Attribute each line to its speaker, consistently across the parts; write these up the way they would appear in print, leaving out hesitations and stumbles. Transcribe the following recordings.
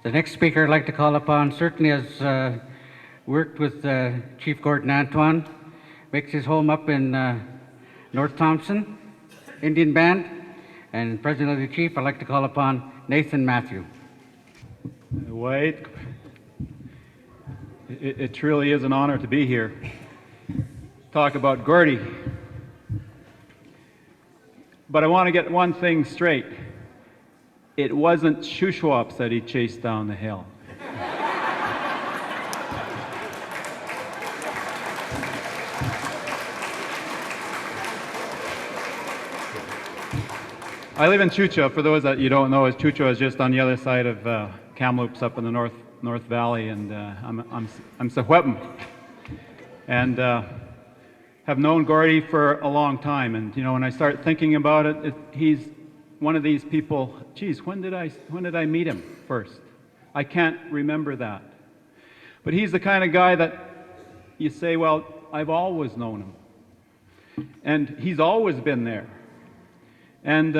Speaker 1: The next speaker I'd like to call upon certainly has worked with Chief Gordon Antoine, makes his home up in North Thompson, Indian Band, and President of the Chief, I'd like to call upon Nathan Matthew.
Speaker 2: Wait, it truly is an honor to be here. Talk about Gordy. But I want to get one thing straight. It wasn't Shuswaps that he chased down the hill. I live in Chucha. For those that you don't know, Chucha is just on the other side of Kamloops up in the North Valley, and I'm Sahwetan. And have known Gordy for a long time, and when I start thinking about it, he's one of these people. Geez, when did I meet him first? I can't remember that. But he's the kind of guy that you say, well, I've always known him, and he's always been there. And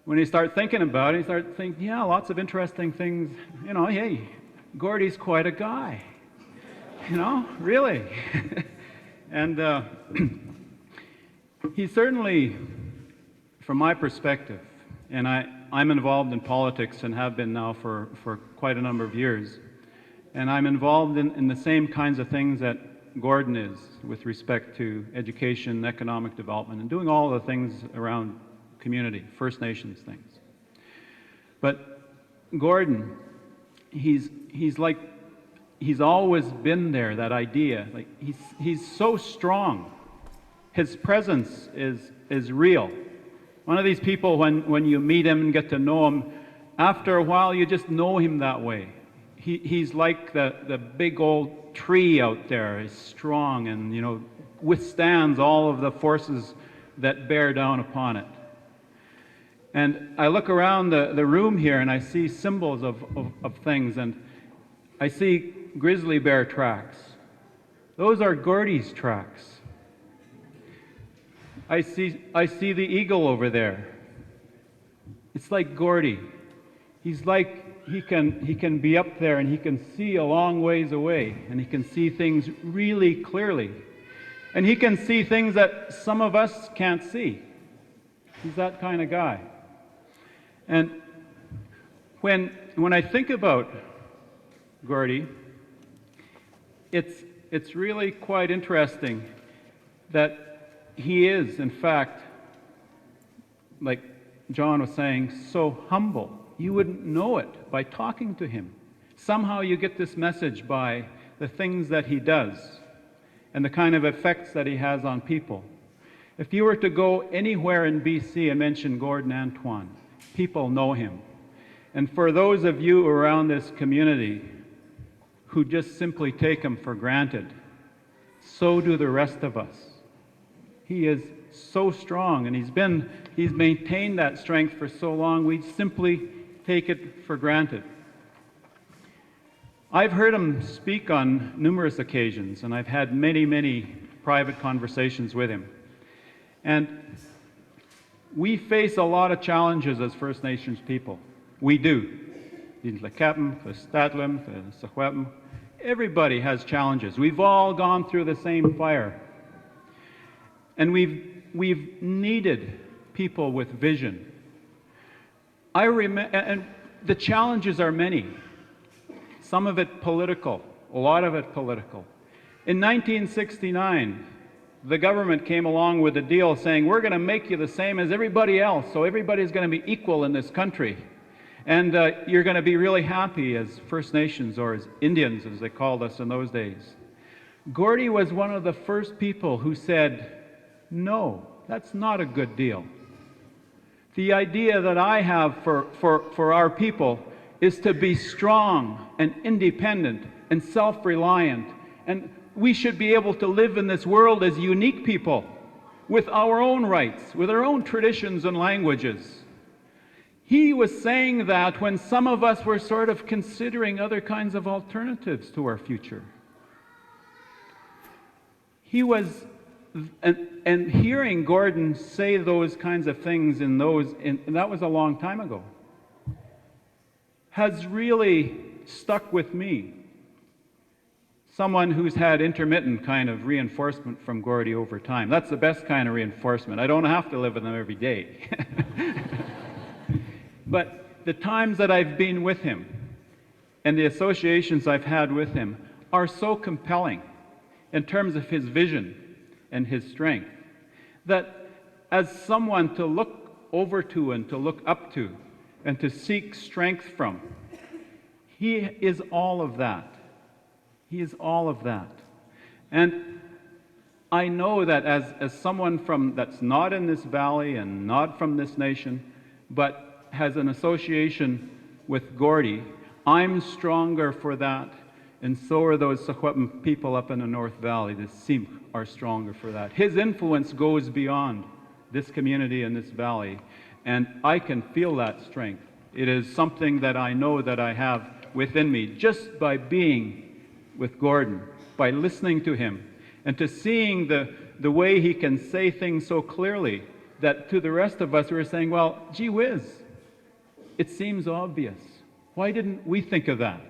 Speaker 2: when you start thinking about it, you start thinking, yeah, lots of interesting things. Hey, Gordy's quite a guy. Really. And he certainly, from my perspective, and I'm involved in politics and have been now for quite a number of years, and I'm involved in the same kinds of things that Gordon is with respect to education, economic development, and doing all the things around community, First Nations things. But Gordon, he's always been there, that idea. Like he's so strong. His presence is real. One of these people, when you meet him and get to know him, after a while you just know him that way. He's like the big old tree out there. He's strong and withstands all of the forces that bear down upon it. And I look around the room here and I see symbols of things, and I see grizzly bear tracks. Those are Gordy's tracks. I see the eagle over there. It's like Gordy. He's like he can be up there and he can see a long ways away, and he can see things really clearly. And he can see things that some of us can't see. He's that kind of guy. And when I think about Gordy, it's really quite interesting that he is, in fact, like John was saying, so humble. You wouldn't know it by talking to him. Somehow you get this message by the things that he does and the kind of effects that he has on people. If you were to go anywhere in BC and mention Gordon Antoine, people know him. And for those of you around this community who just simply take him for granted, so do the rest of us. He is so strong, and he's maintained that strength for so long, we simply take it for granted. I've heard him speak on numerous occasions, and I've had many, many private conversations with him. And we face a lot of challenges as First Nations people. We do. The Saddleman, the Saddleman, the Sahwetan. Everybody has challenges. We've all gone through the same fire. And we've needed people with vision. And the challenges are many. Some of it political, a lot of it political. In 1969, the government came along with a deal saying, we're going to make you the same as everybody else, so everybody's going to be equal in this country. And you're going to be really happy as First Nations, or as Indians, as they called us in those days. Gordy was one of the first people who said, no, that's not a good deal. The idea that I have for our people is to be strong and independent and self-reliant, and we should be able to live in this world as unique people with our own rights, with our own traditions and languages. He was saying that when some of us were sort of considering other kinds of alternatives to our future. He was, and hearing Gordon say those kinds of things and that was a long time ago. has really stuck with me. Someone who's had intermittent kind of reinforcement from Gordy over time. That's the best kind of reinforcement. I don't have to live with him every day. But the times that I've been with him and the associations I've had with him are so compelling in terms of his vision and his strength that as someone to look over to and to look up to and to seek strength from, he is all of that. He is all of that. And I know that as someone that's not in this valley and not from this nation, but has an association with Gordy, I'm stronger for that, and so are those Secwepemc people up in the North Valley. The Simch are stronger for that. His influence goes beyond this community and this valley, and I can feel that strength. It is something that I know that I have within me just by being with Gordon, by listening to him, and to seeing the way he can say things so clearly that to the rest of us we're saying, well, gee whiz, it seems obvious. Why didn't we think of that?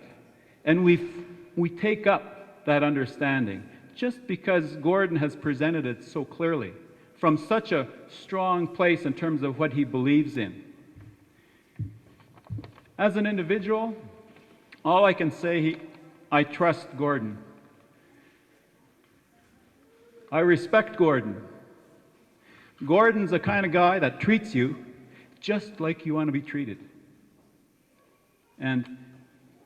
Speaker 2: And we take up that understanding just because Gordon has presented it so clearly from such a strong place in terms of what he believes in. As an individual, all I can say, I trust Gordon. I respect Gordon. Gordon's the kind of guy that treats you just like you want to be treated. And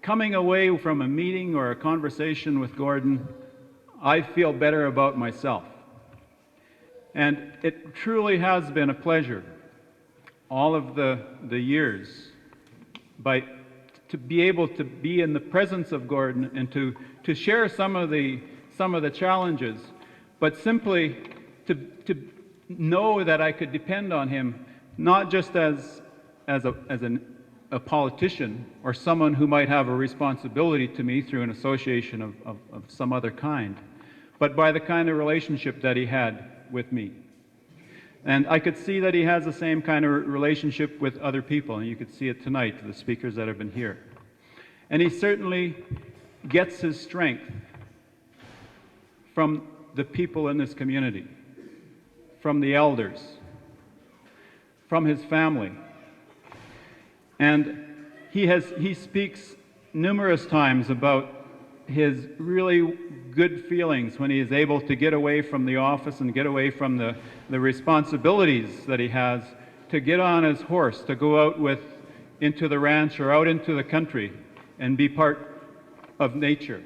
Speaker 2: coming away from a meeting or a conversation with Gordon, I feel better about myself. And it truly has been a pleasure all of the years to be able to be in the presence of Gordon and to share some of the challenges, but simply to know that I could depend on him, not just as a politician or someone who might have a responsibility to me through an association of some other kind, but by the kind of relationship that he had with me. And I could see that he has the same kind of relationship with other people, and you could see it tonight, the speakers that have been here. And he certainly gets his strength from the people in this community, from the elders, from his family. And he speaks numerous times about his really good feelings when he is able to get away from the office and get away from the responsibilities that he has, to get on his horse, to go out into the ranch or out into the country and be part of nature,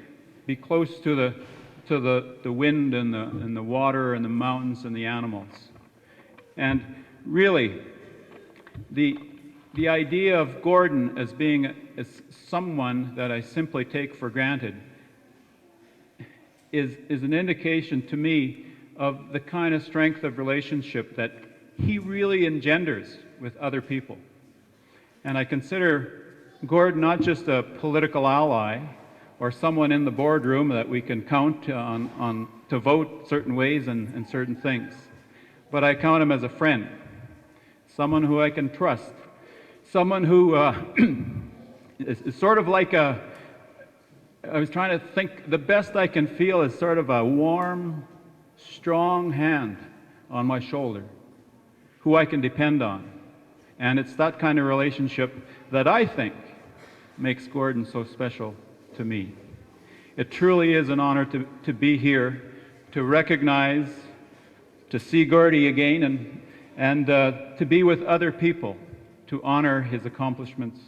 Speaker 2: be close to the wind and the water and the mountains and the animals. And really, the idea of Gordon as being someone that I simply take for granted is an indication to me of the kind of strength of relationship that he really engenders with other people. And I consider Gordon not just a political ally or someone in the boardroom that we can count on to vote certain ways and certain things, but I count him as a friend, someone who I can trust, someone who is sort of like I was trying to think, the best I can feel is sort of a warm, strong hand on my shoulder, who I can depend on. And it's that kind of relationship that I think makes Gordon so special to me. It truly is an honor to be here, to recognize, to see Gordy again, and to be with other people, to honor his accomplishments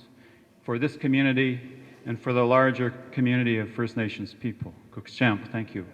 Speaker 2: for this community and for the larger community of First Nations people. Cookchamp, thank you.